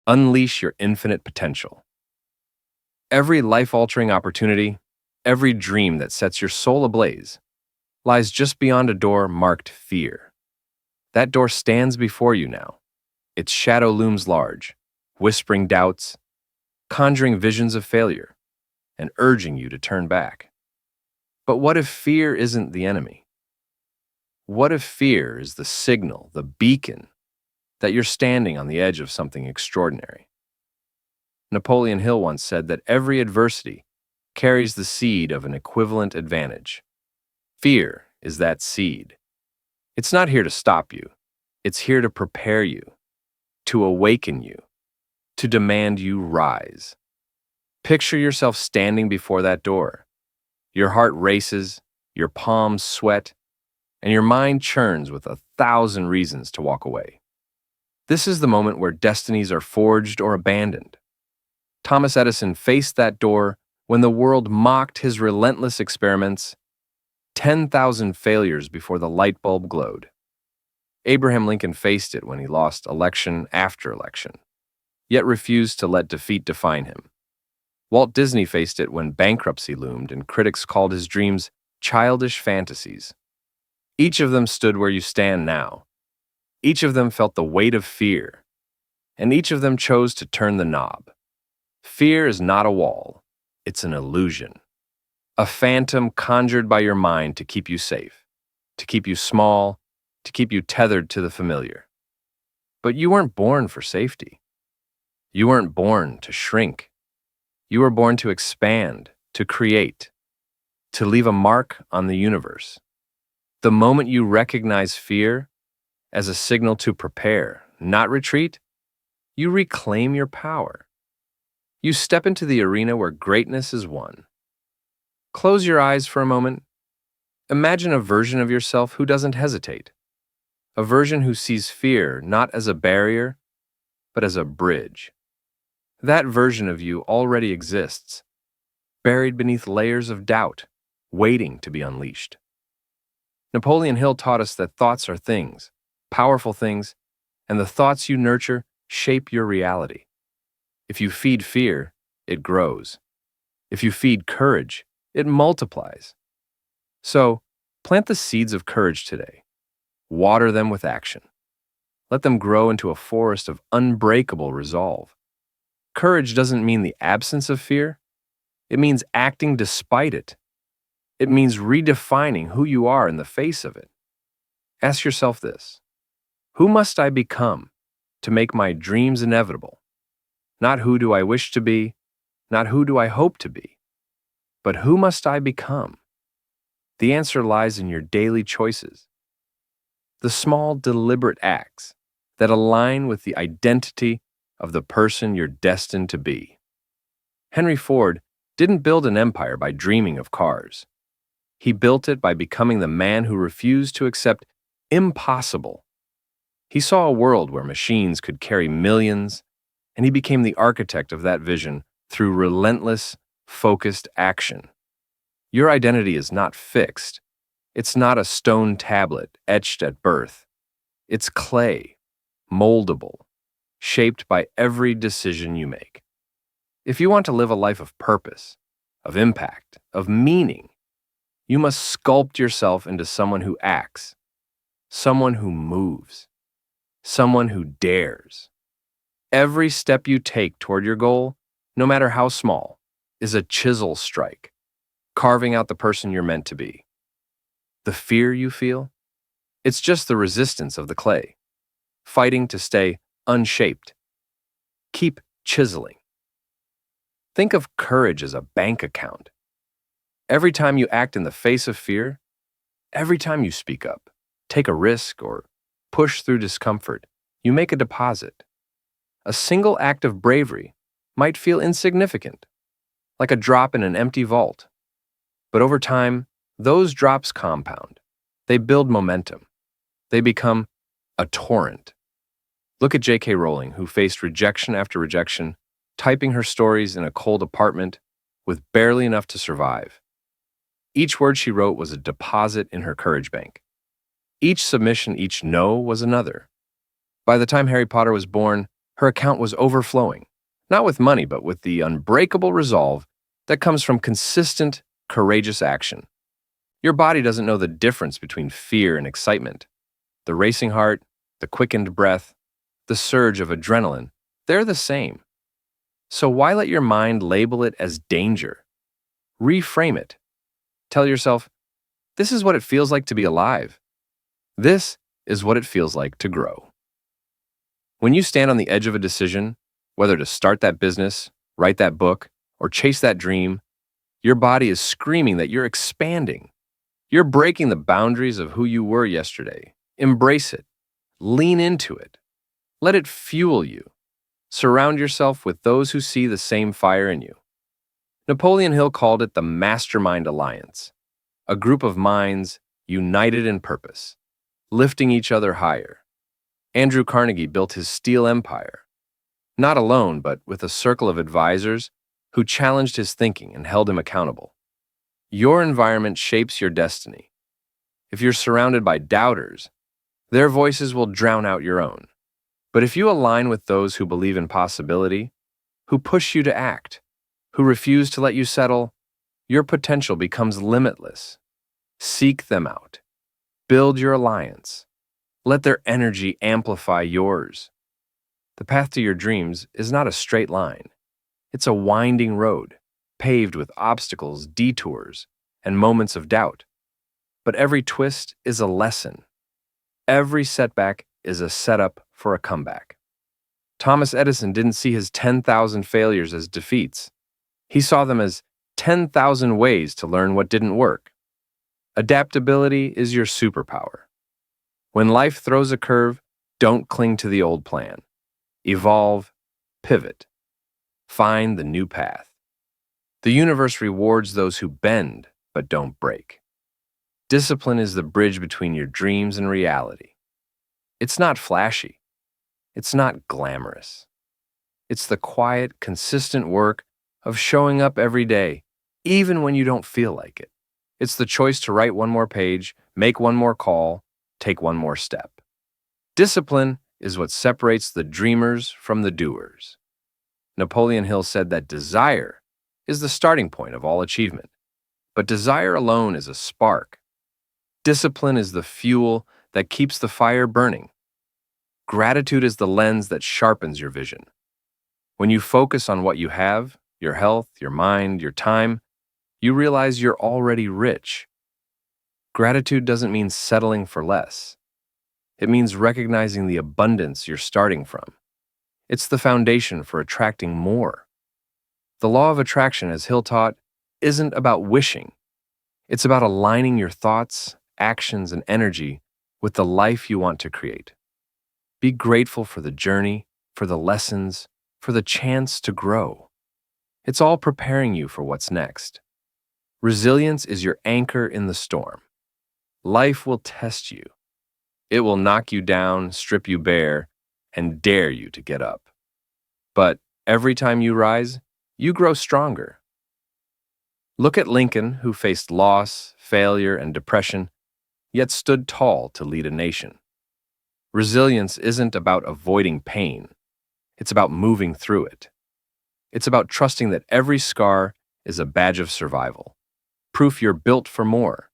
Unleash your infinite potential. Every life-altering opportunity, every dream that sets your soul ablaze, lies just beyond a door marked fear. That door stands before you now. Its shadow looms large, whispering doubts, conjuring visions of failure, and urging you to turn back. But what if fear isn't the enemy? What if fear is the signal, the beacon, that you're standing on the edge of something extraordinary? Napoleon Hill once said that every adversity carries the seed of an equivalent advantage. Fear is that seed. It's not here to stop you. It's here to prepare you, to awaken you, to demand you rise. Picture yourself standing before that door. Your heart races, your palms sweat, and your mind churns with 1,000 reasons to walk away. This is the moment where destinies are forged or abandoned. Thomas Edison faced that door when the world mocked his relentless experiments, 10,000 failures before the light bulb glowed. Abraham Lincoln faced it when he lost election after election, yet refused to let defeat define him. Walt Disney faced it when bankruptcy loomed and critics called his dreams childish fantasies. Each of them stood where you stand now. Each of them felt the weight of fear, and each of them chose to turn the knob. Fear is not a wall, it's an illusion. A phantom conjured by your mind to keep you safe, to keep you small, to keep you tethered to the familiar. But you weren't born for safety. You weren't born to shrink. You were born to expand, to create, to leave a mark on the universe. The moment you recognize fear as a signal to prepare, not retreat, you reclaim your power. You step into the arena where greatness is won. Close your eyes for a moment. Imagine a version of yourself who doesn't hesitate. A version who sees fear not as a barrier, but as a bridge. That version of you already exists, buried beneath layers of doubt, waiting to be unleashed. Napoleon Hill taught us that thoughts are things, powerful things, and the thoughts you nurture shape your reality. If you feed fear, it grows. If you feed courage, it multiplies. So, plant the seeds of courage today. Water them with action. Let them grow into a forest of unbreakable resolve. Courage doesn't mean the absence of fear. It means acting despite it. It means redefining who you are in the face of it. Ask yourself this: who must I become to make my dreams inevitable? Not who do I wish to be, not who do I hope to be, but who must I become? The answer lies in your daily choices. The small, deliberate acts that align with the identity of the person you're destined to be. Henry Ford didn't build an empire by dreaming of cars. He built it by becoming the man who refused to accept impossible. He saw a world where machines could carry millions, and he became the architect of that vision through relentless, focused action. Your identity is not fixed. It's not a stone tablet etched at birth. It's clay, moldable, shaped by every decision you make. If you want to live a life of purpose, of impact, of meaning, you must sculpt yourself into someone who acts, someone who moves, someone who dares. Every step you take toward your goal, no matter how small, is a chisel strike, carving out the person you're meant to be. The fear you feel? It's just the resistance of the clay, fighting to stay unshaped. Keep chiseling. Think of courage as a bank account. Every time you act in the face of fear, every time you speak up, take a risk, or push through discomfort, you make a deposit. A single act of bravery might feel insignificant, like a drop in an empty vault. But over time, those drops compound. They build momentum. They become a torrent. Look at J.K. Rowling, who faced rejection after rejection, typing her stories in a cold apartment with barely enough to survive. Each word she wrote was a deposit in her courage bank. Each submission, each no was another. By the time Harry Potter was born, Her account was overflowing, not with money, but with the unbreakable resolve that comes from consistent, courageous action. Your body doesn't know the difference between fear and excitement. The racing heart, the quickened breath, the surge of adrenaline, they're the same. So why let your mind label it as danger? Reframe it. Tell yourself, this is what it feels like to be alive. This is what it feels like to grow. When you stand on the edge of a decision, whether to start that business, write that book, or chase that dream, your body is screaming that you're expanding. You're breaking the boundaries of who you were yesterday. Embrace it. Lean into it. Let it fuel you. Surround yourself with those who see the same fire in you. Napoleon Hill called it the Mastermind Alliance, a group of minds united in purpose, lifting each other higher. Andrew Carnegie built his steel empire, not alone, but with a circle of advisors who challenged his thinking and held him accountable. Your environment shapes your destiny. If you're surrounded by doubters, their voices will drown out your own. But if you align with those who believe in possibility, who push you to act, who refuse to let you settle, your potential becomes limitless. Seek them out. Build your alliance. Let their energy amplify yours. The path to your dreams is not a straight line. It's a winding road, paved with obstacles, detours, and moments of doubt. But every twist is a lesson. Every setback is a setup for a comeback. Thomas Edison didn't see his 10,000 failures as defeats. He saw them as 10,000 ways to learn what didn't work. Adaptability is your superpower. When life throws a curve, don't cling to the old plan. Evolve, pivot, find the new path. The universe rewards those who bend but don't break. Discipline is the bridge between your dreams and reality. It's not flashy. It's not glamorous. It's the quiet, consistent work of showing up every day, even when you don't feel like it. It's the choice to write one more page, make one more call, take one more step. Discipline is what separates the dreamers from the doers. Napoleon Hill said that desire is the starting point of all achievement, but desire alone is a spark. Discipline is the fuel that keeps the fire burning. Gratitude is the lens that sharpens your vision. When you focus on what you have, your health, your mind, your time, you realize you're already rich. Gratitude doesn't mean settling for less. It means recognizing the abundance you're starting from. It's the foundation for attracting more. The law of attraction, as Hill taught, isn't about wishing. It's about aligning your thoughts, actions, and energy with the life you want to create. Be grateful for the journey, for the lessons, for the chance to grow. It's all preparing you for what's next. Resilience is your anchor in the storm. Life will test you. It will knock you down, strip you bare, and dare you to get up. But every time you rise, you grow stronger. Look at Lincoln, who faced loss, failure, and depression, yet stood tall to lead a nation. Resilience isn't about avoiding pain. It's about moving through it. It's about trusting that every scar is a badge of survival, proof you're built for more.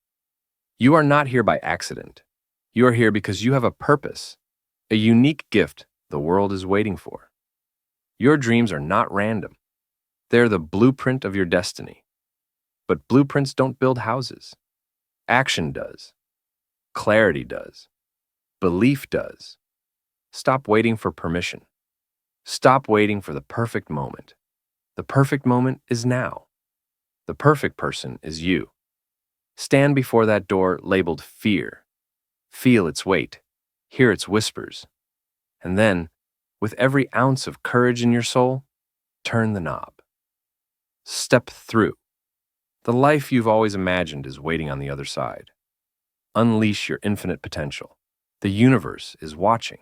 You are not here by accident. You are here because you have a purpose, a unique gift the world is waiting for. Your dreams are not random. They're the blueprint of your destiny. But blueprints don't build houses. Action does. Clarity does. Belief does. Stop waiting for permission. Stop waiting for the perfect moment. The perfect moment is now. The perfect person is you. Stand before that door labeled fear. Feel its weight. Hear its whispers. And then, with every ounce of courage in your soul, turn the knob. Step through. The life you've always imagined is waiting on the other side. Unleash your infinite potential. The universe is watching.